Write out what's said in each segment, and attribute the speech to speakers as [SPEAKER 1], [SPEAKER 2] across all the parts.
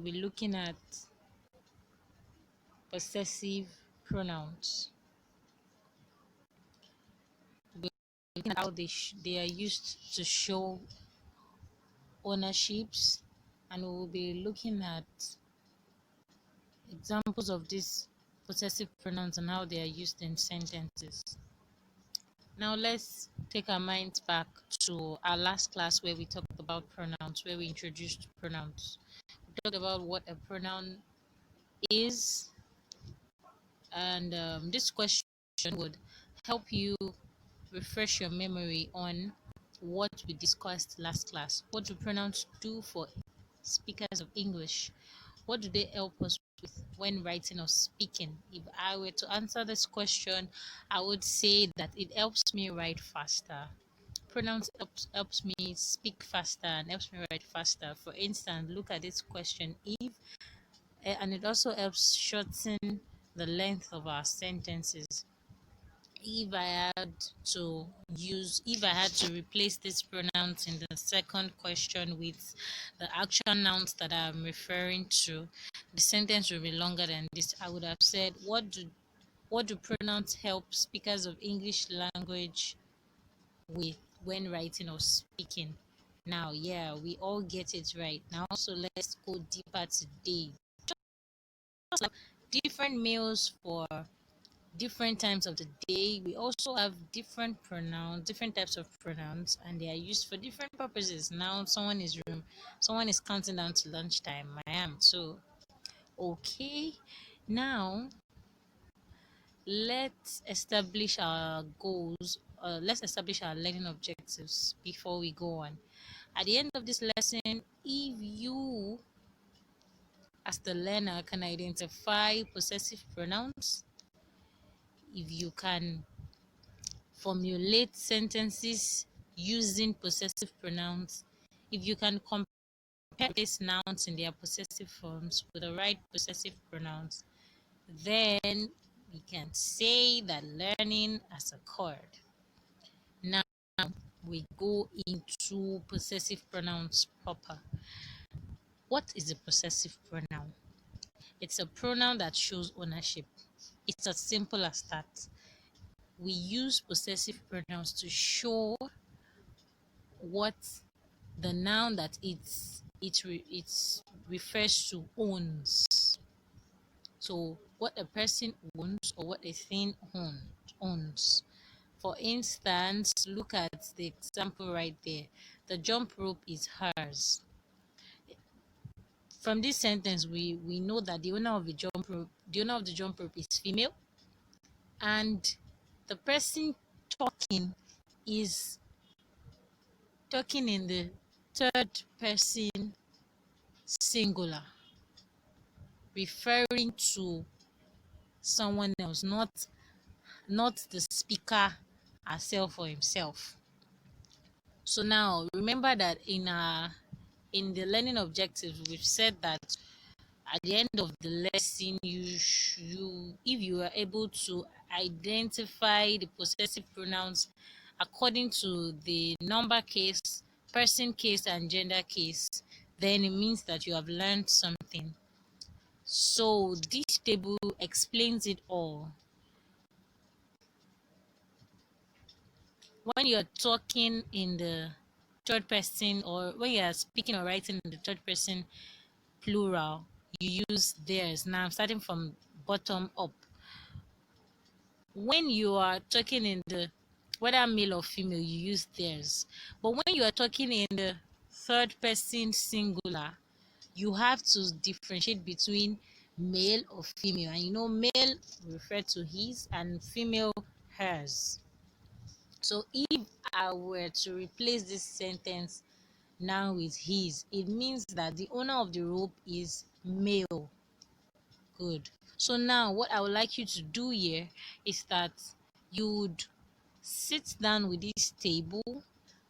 [SPEAKER 1] be looking at possessive pronouns. We'll be looking at how they are used to show ownerships, and we will be looking at examples of these possessive pronouns and how they are used in sentences. Now let's take our minds back to our last class where we talked about pronouns, where we introduced pronouns. We talked about what a pronoun is, and this question would help you refresh your memory on what we discussed last class. What do pronouns do for speakers of English? What do they help us with when writing or speaking? If I were to answer this question, I would say that it helps me write faster. Pronouns helps me speak faster and helps me write faster. For instance, look at this question. And it also helps shorten the length of our sentences. If I had to replace these pronouns in the second question with the actual nouns that I'm referring to, the sentence will be longer than this. I would have said, what do pronouns help speakers of English language with when writing or speaking? Now, yeah, we all get it right. Now, so let's go deeper today. Just like different meals for different times of the day, we also have different pronouns, different types of pronouns, and they are used for different purposes. Now someone is counting down to lunchtime. I am. So okay, now let's establish our goals. Let's establish our learning objectives before we go on. At the end of this lesson, if you as the learner can identify possessive pronouns, if you can formulate sentences using possessive pronouns, if you can compare these nouns in their possessive forms with the right possessive pronouns, then we can say that learning has occurred. Now we go into possessive pronouns proper. What is a possessive pronoun? It's a pronoun that shows ownership. It's as simple as that. We use possessive pronouns to show what the noun that it refers to owns. So what a person owns or what a thing owns. For instance, look at the example right there. The jump rope is hers. From this sentence, we know that the owner of the jump rope is female, and the person talking is talking in the third person singular, referring to someone else, not the speaker herself or himself. So now remember that in the learning objectives, we've said that at the end of the lesson, if you are able to identify the possessive pronouns according to the number case, person case, and gender case, then it means that you have learned something. So this table explains it all. When you're talking in the third person, or when you are speaking or writing in the third person plural, you use theirs. Now I'm starting from bottom up. When you are talking in the whether male or female, you use theirs. But when you are talking in the third person singular, you have to differentiate between male or female. And you know, male refer to his and female hers. So if I were to replace this sentence now with his, it means that the owner of the rope is male. Good. So now what I would like you to do here is that you would sit down with this table.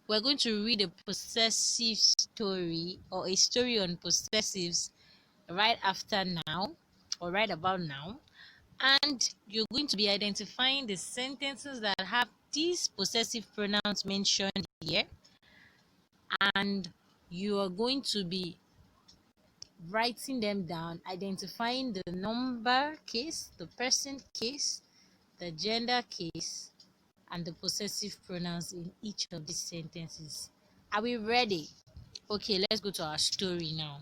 [SPEAKER 1] We're going to read a possessive story or a story on possessives right after now or right about now, and you're going to be identifying the sentences that have these possessive pronouns mentioned here, and you are going to be writing them down, identifying the number case, the person case, the gender case, and the possessive pronouns in each of these sentences. Are we ready? Okay, let's go to our story now.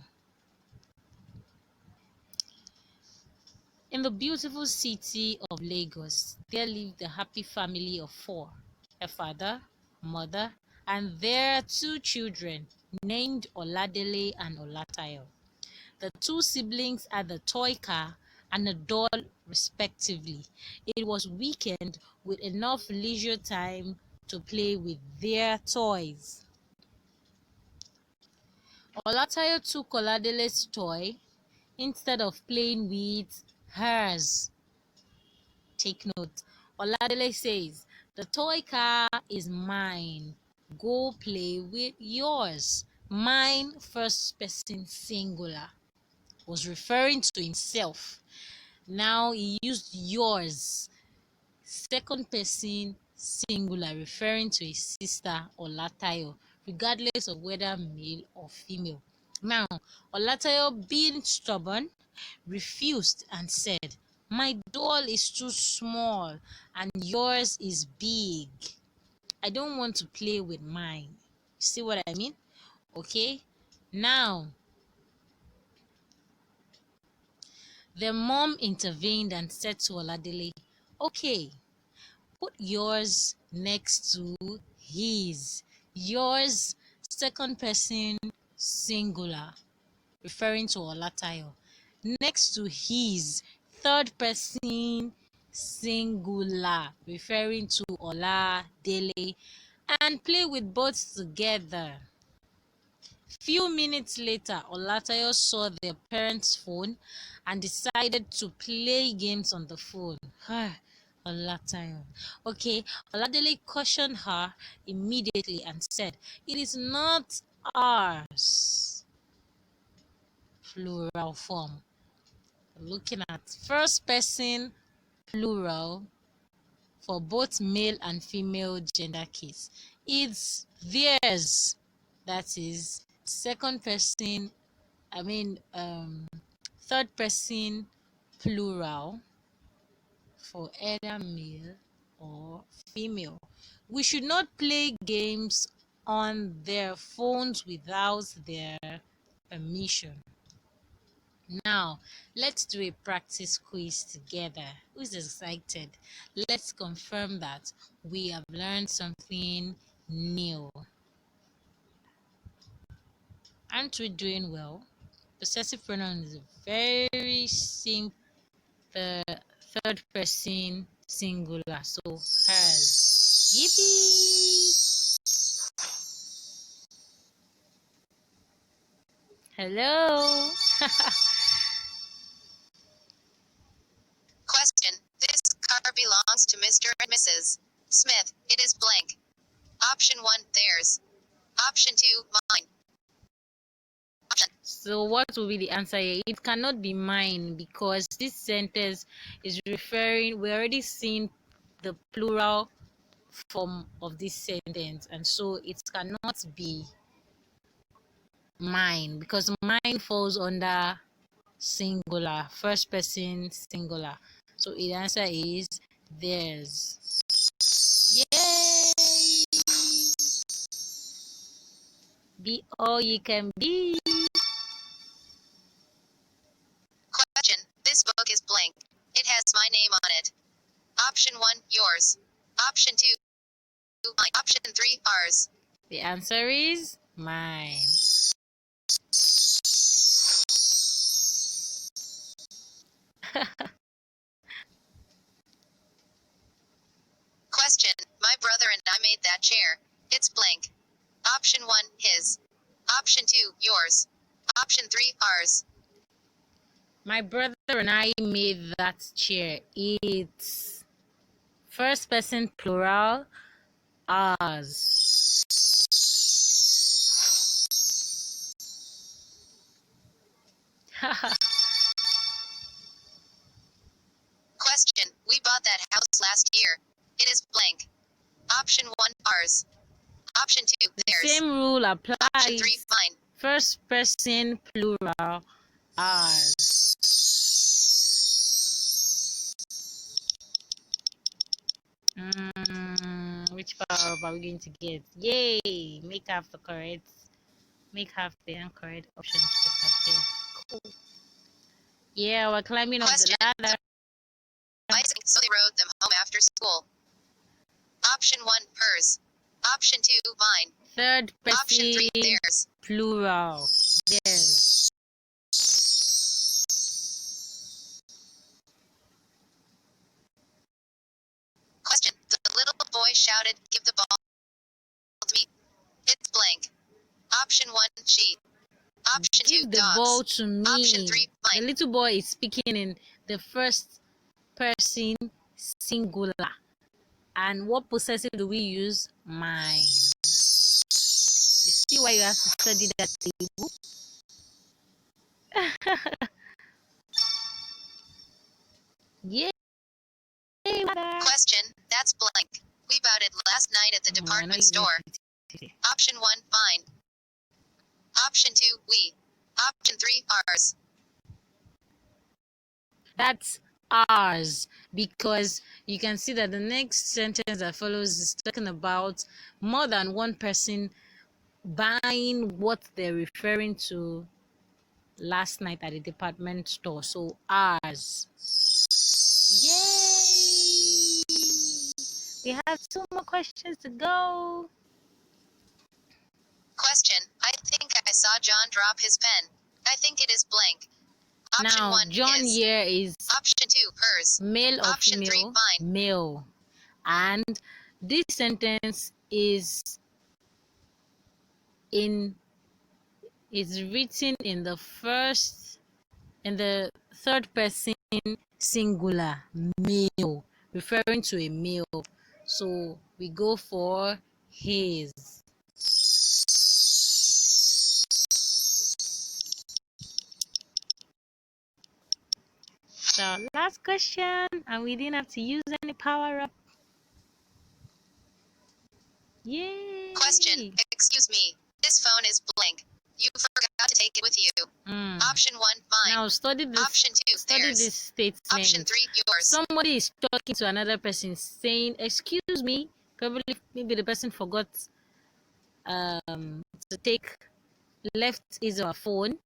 [SPEAKER 1] In the beautiful city of Lagos, there lived a happy family of four: a father, mother, and their two children named Oladele and Olatayo. The two siblings had a toy car and a doll respectively. It was weekend with enough leisure time to play with their toys. Olatayo took Oladele's toy instead of playing with hers. Take note. Oladele says, "The toy car is mine. Go play with yours." Mine, first person singular, was referring to himself. Now he used yours, second person singular, referring to his sister Olatayo, regardless of whether male or female. Now, Olatayo, being stubborn, refused and said, "My doll is too small and yours is big. I don't want to play with mine." See what I mean? Okay. Now, the mom intervened and said to Oladele, "Okay, put yours next to his." Yours, second person singular, referring to Olatayo. Next to his, third person singular, referring to Oladele. And play with both together. Few minutes later, Olatayo saw their parents' phone and decided to play games on the phone. Olatayo. Okay, Oladele cautioned her immediately and said, "It is not ours." Plural form. Looking at first person plural for both male and female gender case. It's theirs. That is second person, third person plural for either male or female. We should not play games on their phones without their permission. Now, let's do a practice quiz together. Who's excited? Let's confirm that we have learned something new. Aren't we doing well? Possessive pronoun is very simple, third person singular, so hers. Yippee! Hello.
[SPEAKER 2] Question. This car belongs to Mr. and Mrs. Smith. It is blank. Option 1, theirs. Option 2, mine.
[SPEAKER 1] So what will be the answer here? It cannot be mine because this sentence is referring, we already seen the plural form of this sentence, and so it cannot be mine because mine falls under singular, first person singular. So the answer is theirs. Yay! Be all you can be.
[SPEAKER 2] Question. This book is blank. It has my name on it. Option 1, yours. Option 2, mine. Option 3, ours.
[SPEAKER 1] The answer is mine.
[SPEAKER 2] Question. My brother and I made that chair. It's blank. Option 1, his. Option 2, yours. Option 3, ours.
[SPEAKER 1] My brother and I made that chair. It's first person plural, ours.
[SPEAKER 2] Question. We bought that house last year. It is blank. Option 1, ours. Option 2,
[SPEAKER 1] The
[SPEAKER 2] theirs.
[SPEAKER 1] same rule
[SPEAKER 2] Option 3,
[SPEAKER 1] applies.
[SPEAKER 2] mine.
[SPEAKER 1] First person plural, ours. Which power up are we going to get? Yay! Make half the incorrect options disappear. Cool. Yeah, we're climbing up the ladder.
[SPEAKER 2] So they rode them home after school. Option 1, hers. Option 2, mine.
[SPEAKER 1] Third person.
[SPEAKER 2] Option 3, theirs.
[SPEAKER 1] Plural. Theirs.
[SPEAKER 2] Question. The little boy shouted, "Give the ball to me." It's blank. Option 1, she. Option 2,
[SPEAKER 1] Give the
[SPEAKER 2] dogs.
[SPEAKER 1] ball to me.
[SPEAKER 2] Option 3, mine.
[SPEAKER 1] The little boy is speaking in the first person singular. And what possessive do we use? Mine. You see why you have to study that table? Yay!
[SPEAKER 2] Question. That's blank. We bought it last night at the department store. Option 1, mine. Option 2, we. Option 3, ours.
[SPEAKER 1] That's ours, because you can see that the next sentence that follows is talking about more than one person buying what they're referring to last night at the department store. So ours. Yay! We have 2 more questions to go.
[SPEAKER 2] Question. I think I saw John drop his pen. I think it is blank. Option
[SPEAKER 1] Now,
[SPEAKER 2] 1,
[SPEAKER 1] John
[SPEAKER 2] his.
[SPEAKER 1] here is
[SPEAKER 2] Option 2, hers.
[SPEAKER 1] male or
[SPEAKER 2] Option
[SPEAKER 1] female?
[SPEAKER 2] 3, mine.
[SPEAKER 1] Male. And this sentence is written in the third person singular, male, referring to a male. So we go for his. So last question, and we didn't have to use any power up. Yay!
[SPEAKER 2] Question. Excuse me. This phone is blank. You forgot to take it with you. Option 1, mine.
[SPEAKER 1] Now study this.
[SPEAKER 2] Option 2, theirs.
[SPEAKER 1] This statement.
[SPEAKER 2] Option 3, yours.
[SPEAKER 1] Somebody is talking to another person saying, "Excuse me." Probably, maybe the person forgot to left his or her phone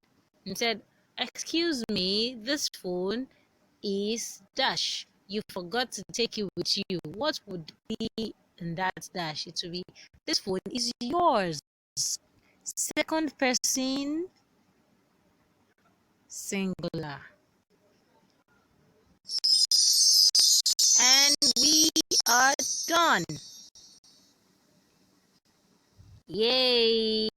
[SPEAKER 1] and said, "Excuse me, this phone is dash. You forgot to take it with you." What would be in that dash? It would be, "This phone is yours." Second person singular. And we are done. Yay!